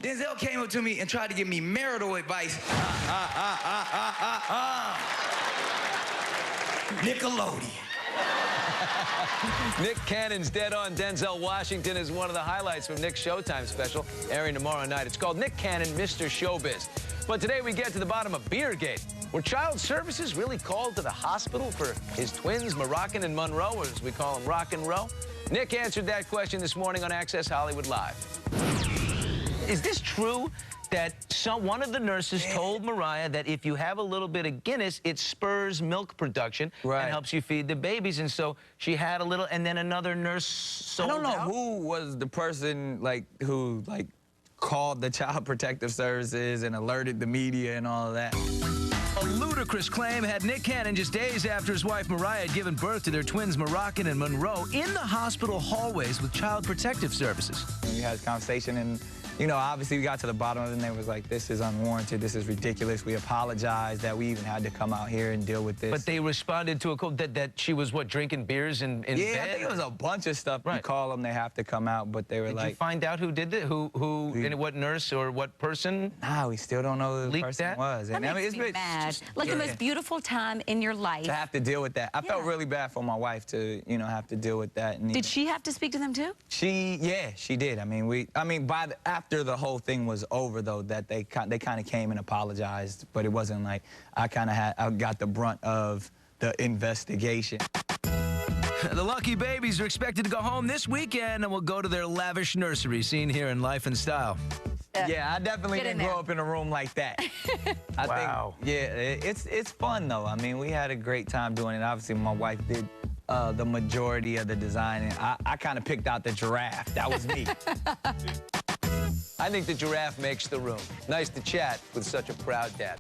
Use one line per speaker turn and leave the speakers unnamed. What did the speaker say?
Denzel came up to me and tried to give me marital advice. Nickelodeon.
Nick Cannon's Dead On Denzel Washington is one of the highlights from Nick's Showtime special, airing tomorrow night. It's called Nick Cannon, Mr. Showbiz. But today we get to the bottom of Beergate. Were Child Services really called to the hospital for his twins, Moroccan and Monroe, or as we call them, Rock and Row? Nick answered that question this morning on Access Hollywood Live. Is this true that one of the nurses told Mariah that if you have a little bit of Guinness, it spurs milk production and helps you feed the babies, and so she had a little, and then another nurse sold
I don't know
out?
who was the person who called the Child Protective Services and alerted the media and all of that.
A ludicrous claim had Nick Cannon just days after his wife Mariah had given birth to their twins Moroccan and Monroe in the hospital hallways with Child Protective Services.
We had a conversation, and you know, obviously we got to the bottom of it, and they was like, this is unwarranted, this is ridiculous. We apologize that we even had to come out here and deal with this.
But they responded to a call that she was, what, drinking beers in bed?
Yeah, I think it was a bunch of stuff. You call them, they have to come out, but they were
Did
like...
you find out who did it? What nurse or what person?
Nah, we still don't know who the person was.
That makes me mad. Like the most beautiful time in your life.
To have to deal with that. I felt really bad for my wife to, you know, have to deal with that. And
did she have to speak to them too?
Yeah, she did. After the whole thing was over, though, that they kind of came and apologized, but it wasn't like I got the brunt of the investigation.
The lucky babies are expected to go home this weekend and will go to their lavish nursery, seen here in Life and Style.
Yeah, I definitely didn't grow up in a room like that. I think, it's fun, though. I mean, we had a great time doing it. Obviously, my wife did the majority of the design, and I kind of picked out the giraffe. That was me.
I think the giraffe makes the room. Nice to chat with such a proud dad.